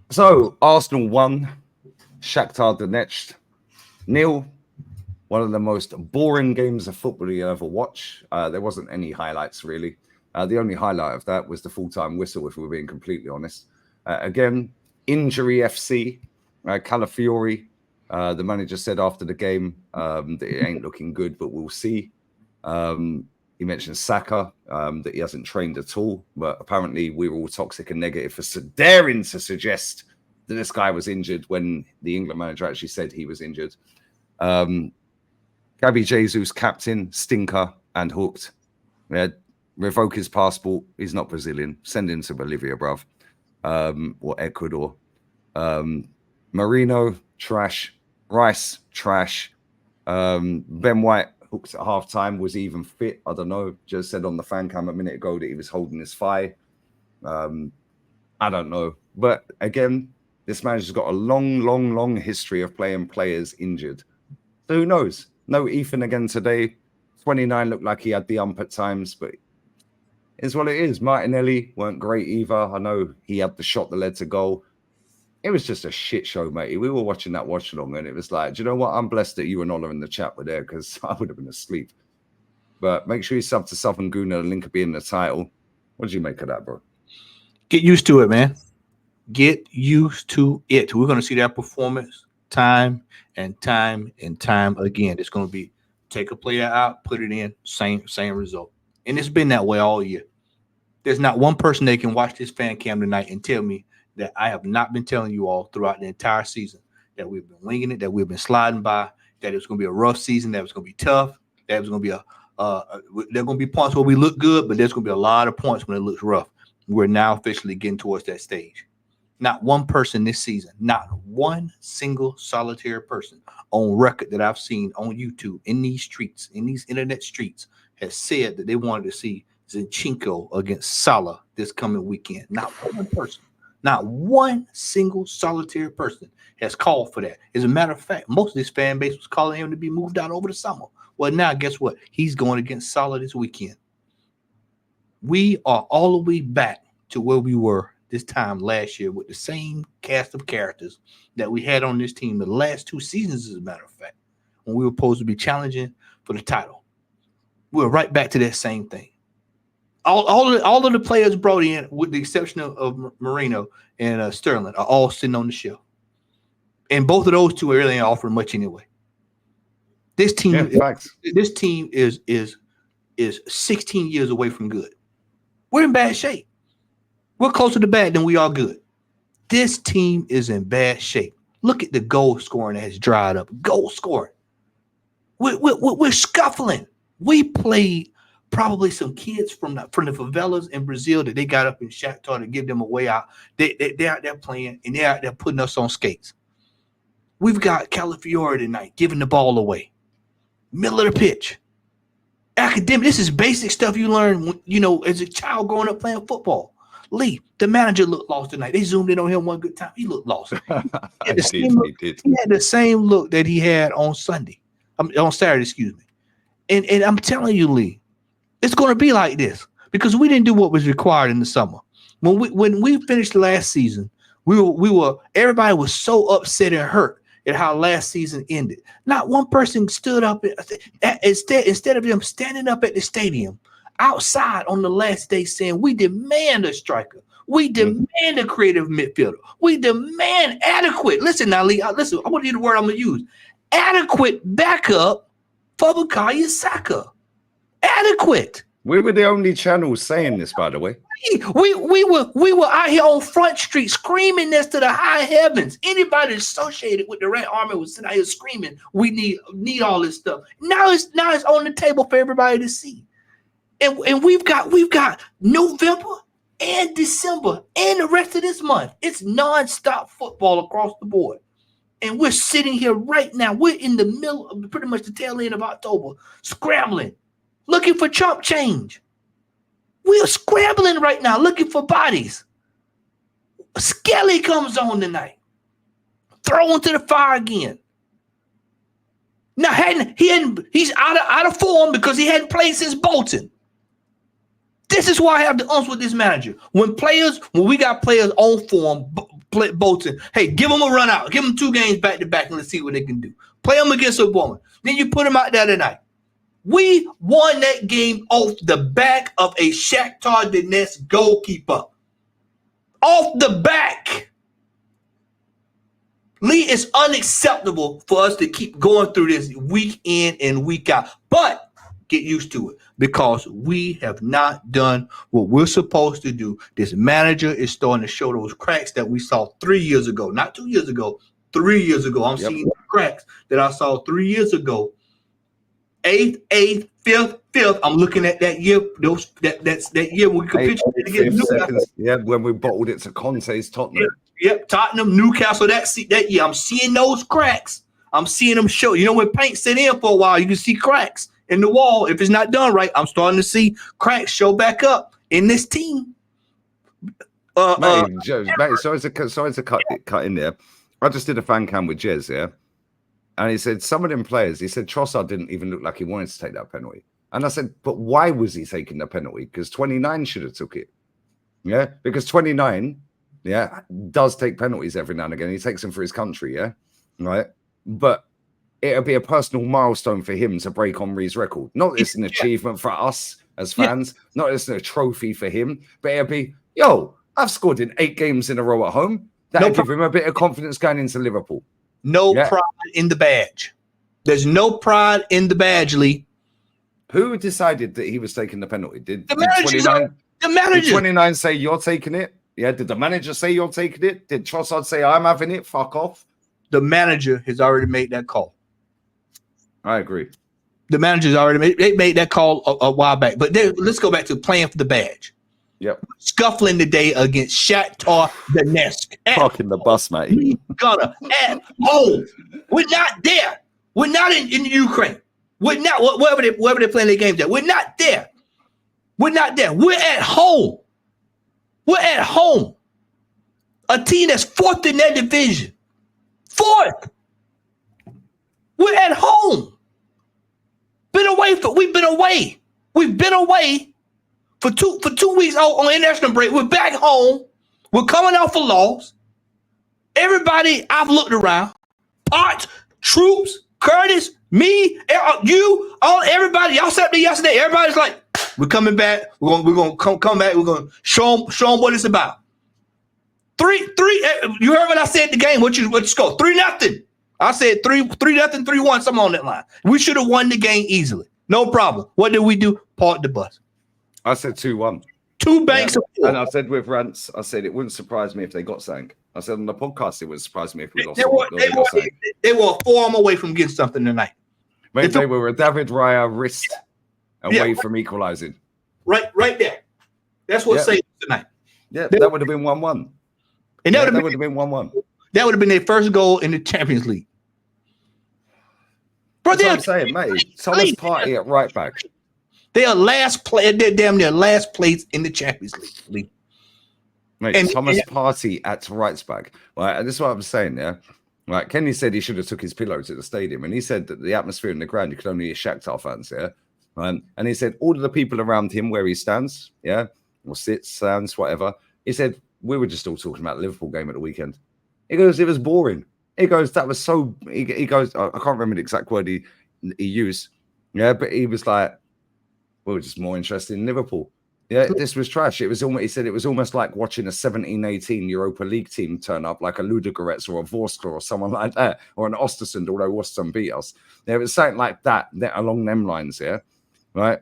So Arsenal won, Shakhtar Donetsk nil. One of the most boring games of football you ever watch. There wasn't any highlights really. The only highlight of that was the full-time whistle, if we're being completely honest. Again, injury FC. Calafiori, the manager said after the game that it ain't looking good, but we'll see. He mentioned Saka, that he hasn't trained at all, but apparently we were all toxic and negative for daring to suggest that this guy was injured when the England manager actually said he was injured. Gabby Jesus, captain, stinker, and hooked. Yeah, revoke his passport. He's not Brazilian. Send him to Bolivia, bruv. Or Ecuador. Marino, trash. Rice, trash. Ben White, hooked at half-time, was he even fit? I don't know. Just said on the fan cam a minute ago that he was holding his thigh. I don't know. But again, this manager's got a long history of playing players injured. So who knows? No Ethan again today. 29 looked like he had the ump at times, but it's what it is. Martinelli weren't great either. I know he had the shot that led to goal. It was just a shit show, matey. We were watching that watch along, and it was like, do you know what? I'm blessed that you and Ola in the chat were there because I would have been asleep. But make sure you sub to Southern Guna. The link will be in the title. What did you make of that, bro? Get used to it, man. Get used to it. We're going to see that performance time and time and time again. It's going to be take a player out, put it in, same result. And it's been that way all year. There's not one person that can watch this fan cam tonight and tell me that I have not been telling you all throughout the entire season that we've been winging it, that we've been sliding by, that it's going to be a rough season, that it's going to be tough, that it's going to be there are going to be points where we look good, but there's going to be a lot of points when it looks rough. We're now officially getting towards that stage. Not one person this season, not one single solitary person on record that I've seen on YouTube in these streets, in these internet streets, has said that they wanted to see Zinchenko against Salah this coming weekend. Not one person, not one single solitary person has called for that. As a matter of fact, most of this fan base was calling him to be moved out over the summer. Well, now guess what? He's going against Salah this weekend. We are all the way back to where we were this time last year with the same cast of characters that we had on this team the last 2 seasons, as a matter of fact, when we were supposed to be challenging for the title. We're right back to that same thing. All of the players brought in, with the exception of Marino and Sterling, are all sitting on the shelf. And both of those two really ain't offering much anyway. This team, this team is 16 years away from good. We're in bad shape. We're closer to bad than we are good. This team is in bad shape. Look at the goal scoring that has dried up. Goal scoring. We're scuffling. We played probably some kids from the favelas in Brazil that they got up in Shakthar to give them a way out. They're out there playing, and they're out there putting us on skates. We've got Calafiori tonight giving the ball away. Middle of the pitch. Academic. This is basic stuff you learn, as a child growing up playing football. Lee, the manager looked lost tonight. They zoomed in on him one good time. He looked lost. He had the same look that he had on Saturday, excuse me. And I'm telling you, Lee, it's going to be like this because we didn't do what was required in the summer. When we finished the last season, everybody was so upset and hurt at how last season ended. Not one person stood up instead of them standing up at the stadium outside on the last day saying, we demand a striker. We demand a creative midfielder. We demand adequate. Listen now, Lee, listen, I want to use the word I'm going to use. Adequate backup for Bukayo Saka. Adequate. We were the only channel saying this, by the way. We were out here on Front Street screaming this to the high heavens. Anybody associated with the Red Army was sitting out here screaming, we need all this stuff. Now it's on the table for everybody to see. And we've got November and December and the rest of this month. It's nonstop football across the board. And we're sitting here right now. We're in the middle of pretty much the tail end of October, scrambling, looking for chump change. We're scrambling right now, looking for bodies. Skelly comes on tonight. Thrown to the fire again. Now, he's out of form because he hadn't played since Bolton. This is why I have the umps with this manager. When we got players on form, Bolton. Hey, give them a run out. Give them 2 games back to back and let's see what they can do. Play them against a woman. Then you put them out there tonight. We won that game off the back of a Shakthar Donetsk goalkeeper. Off the back. Lee, it's unacceptable for us to keep going through this week in and week out. But get used to it because we have not done what we're supposed to do. This manager is starting to show those cracks that we saw 3 years ago, not 2 years ago, 3 years ago. I'm seeing the cracks that I saw 3 years ago. 8th, 8th, 5th, 5th. I'm looking at that year. That's that year when we capitulated against Newcastle. Yeah, when we bottled it to Conte's Tottenham. Yep, Tottenham, Newcastle. That year, I'm seeing those cracks. I'm seeing them show. You know, when paint sit in for a while, you can see cracks in the wall. If it's not done right, I'm starting to see cracks show back up in this team. Mate, sorry to cut in there. I just did a fan cam with Jez, yeah. And he said, some of them players, he said, Trossard didn't even look like he wanted to take that penalty. And I said, but why was he taking the penalty? Because 29 should have took it. Yeah, because 29, does take penalties every now and again. He takes them for his country, yeah, right? But it'll be a personal milestone for him to break Henry's record. Not that it's an achievement for us as fans, not that it's a trophy for him, but it'll be, I've scored in 8 games in a row at home. That'll give him a bit of confidence going into Liverpool. No pride in the badge. There's no pride in the badge, Lee. Who decided that he was taking the penalty? Did 29? The manager. Did 29 say you're taking it? Yeah. Did the manager say you're taking it? Did Trossard say I'm having it? Fuck off. The manager has already made that call. I agree. The manager's already made that call a while back. But let's go back to playing for the badge. Yep. Scuffling today against Shakthar Donetsk. Fucking the bus, mate. Gonna at home. We're not there. We're not in Ukraine. We're not wherever they're playing their games at. We're not there. We're not there. We're at home. We're at home. A team that's 4th in their division. 4th. We're at home. We've been away. We've been away for two weeks on international break. We're back home. We're coming off a loss. Everybody I've looked around, Potts, Troops, Curtis, me, you, everybody. Y'all sat there yesterday. Everybody's like, we're coming back. We're gonna come back. We're gonna show them what it's about. 3. You heard what I said at the game. What you score? 3-0. I said 3-0, 3-1. Something on that line. We should have won the game easily. No problem. What did we do? Park the bus. I said 2-1. 2 banks of 4. And I said with Rants, I said it wouldn't surprise me if they got sank. I said on the podcast it wouldn't surprise me if we lost. They were a forearm away from getting something tonight. Mate, they were a David Raya wrist away from equalising. Right there. That's what saved tonight. Yeah, that would have been 1-1. And that would have been 1-1. That would have been their first goal in the Champions League. That's what I'm saying, mate. Thomas Partey at right back. They are last play. They're damn near last place in the Champions League. Mate, Thomas Partey at right back. Right, and this is what I'm saying. Yeah, right. Kenny said he should have took his pillow to the stadium, and he said that the atmosphere in the ground you could only hear Shakhtar fans. Yeah, and he said all of the people around him where he stands, or sits, stands, whatever. He said we were just all talking about the Liverpool game at the weekend. He goes, it was boring. He goes, that was so. He goes, I can't remember the exact word he used. Yeah, but he was like, we were just more interested in Liverpool. Yeah, this was trash. It was almost. He said it was almost like watching a 17-18 Europa League team turn up, like a Ludogorets or a Vorskla or someone like that, or an Ostersund, although Ostersund beat us. There was something like that along them lines, right?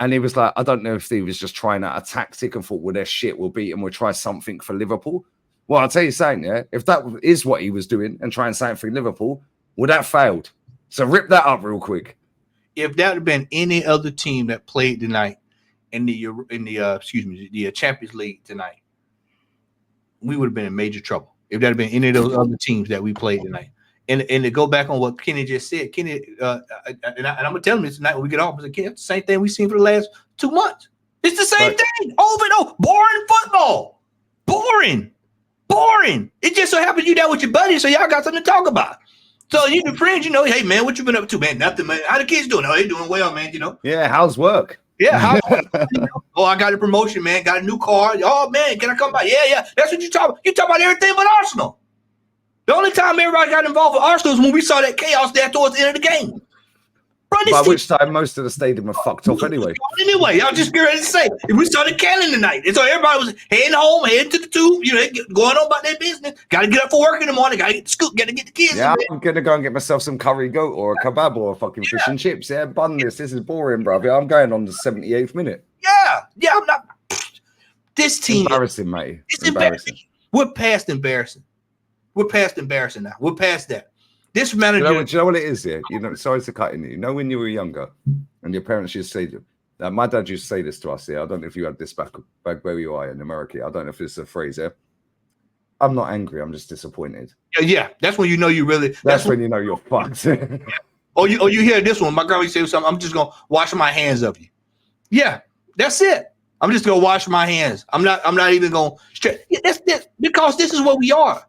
And he was like, I don't know if he was just trying out a tactic and thought, well, they're shit, we'll beat them, we'll try something for Liverpool. Well, I'll tell you something, if that is what he was doing and trying something for Liverpool, well, that failed. So rip that up real quick. If that had been any other team that played tonight in the Champions League tonight, we would have been in major trouble. If that had been any of those other teams that we played tonight. And to go back on what Kenny just said, Kenny, and I'm gonna tell him this tonight when we get off. It's the same thing we've seen for the last 2 months. It's the same thing over and over. Boring football. Boring. It just so happens you down with your buddies, so y'all got something to talk about. So you the friends, hey man, what you been up to, man? Nothing, man. How the kids doing? Oh, they doing well, man. Yeah, how's work? Yeah. Oh, I got a promotion, man. Got a new car. Oh, man, can I come by? Yeah. That's what you talk about. You talk about everything but Arsenal. The only time everybody got involved with Arsenal is when we saw that chaos there towards the end of the game. Bro, By which time most of the stadium were fucked off anyway. Anyway, I was just ready to say, we started canning tonight. And so everybody was heading home, heading to the tube, going on about their business. Got to get up for work in the morning. Got to get the scoop, got to get the kids. Yeah, I'm going to go and get myself some curry goat or a kebab or a fucking fish and chips. Yeah, bun this. This is boring, brother. I'm going on the 78th minute. Yeah, I'm not. This team. Embarrassing, mate. It's embarrassing. We're past embarrassing. We're past embarrassing now. We're past that. This manager. Do you know what it is here? Sorry to cut in. When you were younger and your parents used to say, my dad used to say this to us. Yeah, I don't know if you had this back where you are in America. I don't know if it's a phrase. Yeah, I'm not angry. I'm just disappointed. Yeah. That's when you know you really. That's when you know you're fucked. Oh, you hear this one? My grandma used to say something. I'm just gonna wash my hands of you. Yeah, that's it. I'm just gonna wash my hands. I'm not even gonna. That's because this is what we are.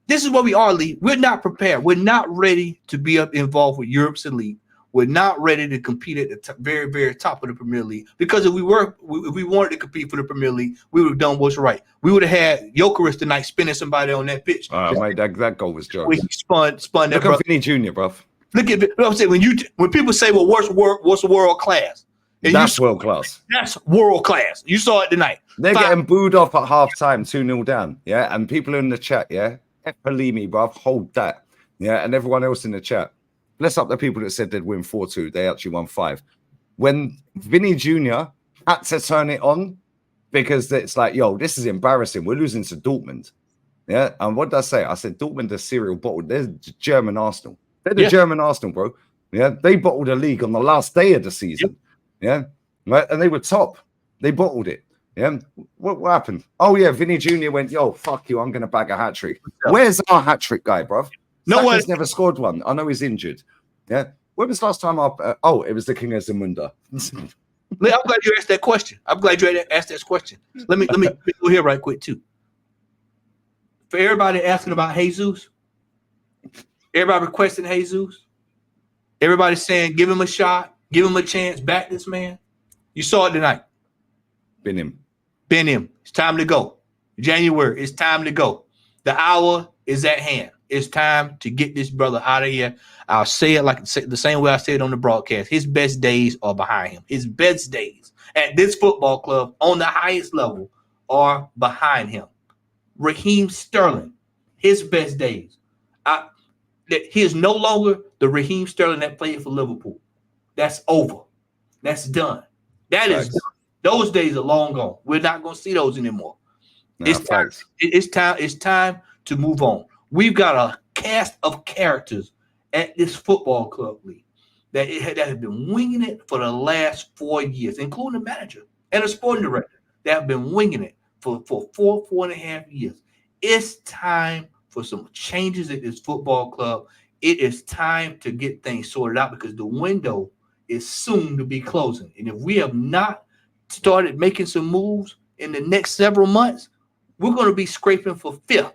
This is what we are, Lee. We're not prepared. We're not ready to be involved with Europe's elite. We're not ready to compete at the very, very top of the Premier League. Because if we wanted to compete for the Premier League, we would have done what's right. We would have had Jokeris tonight spinning somebody on that pitch. Mate, that goal was jokes. He spun that. Look at Vinny Jr., bruv. Look at what I'm saying. When people say, "Well, what's world class?" And that's world class. That's world class. You saw it tonight. They're getting booed off at half time, 2-0 down. Yeah, and people in the chat, yeah. Pelimi, bruv, hold that. Yeah, and everyone else in the chat. Bless up the people that said they'd win 4-2. They actually won 5. When Vinny Jr. had to turn it on because it's like, yo, this is embarrassing. We're losing to Dortmund. Yeah, and what did I say? I said Dortmund are cereal bottled. They're German Arsenal. They're the German Arsenal, bro. Yeah, they bottled a league on the last day of the season. Yeah, right, and they were top. They bottled it. Yeah, what happened? Oh yeah, Vinny Jr. went, yo, fuck you, I'm gonna bag a hat trick. Where's our hat trick guy, bruv? No one's never scored one. I know he's injured. Yeah, when was the last time it was the King of Zamunda. I'm glad you asked that question. Let me go here right quick too. For everybody asking about Jesus, everybody requesting Jesus, everybody saying give him a shot, give him a chance, back this man. You saw it tonight. Been him. It's time to go. January, it's time to go. The hour is at hand. It's time to get this brother out of here. I'll say it the same way I said it on the broadcast. His best days are behind him. His best days at this football club on the highest level are behind him. Raheem Sterling, his best days. He is no longer the Raheem Sterling that played for Liverpool. That's over. That's done. That is done. Those days are long gone. We're not going to see those anymore. It's time to move on. We've got a cast of characters at this football club league that have been winging it for the last 4 years, including the manager and a sporting director that have been winging it for 4.5 years. It's time for some changes at this football club. It is time to get things sorted out because the window is soon to be closing. And if we have not started making some moves in the next several months, we're going to be scraping for 5th.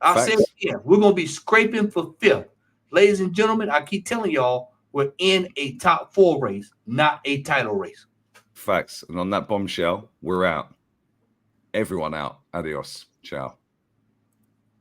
I'll say it again. We're going to be scraping for 5th. Ladies and gentlemen, I keep telling y'all, we're in a top 4 race, not a title race. Facts. And on that bombshell, we're out. Everyone out. Adios. Ciao.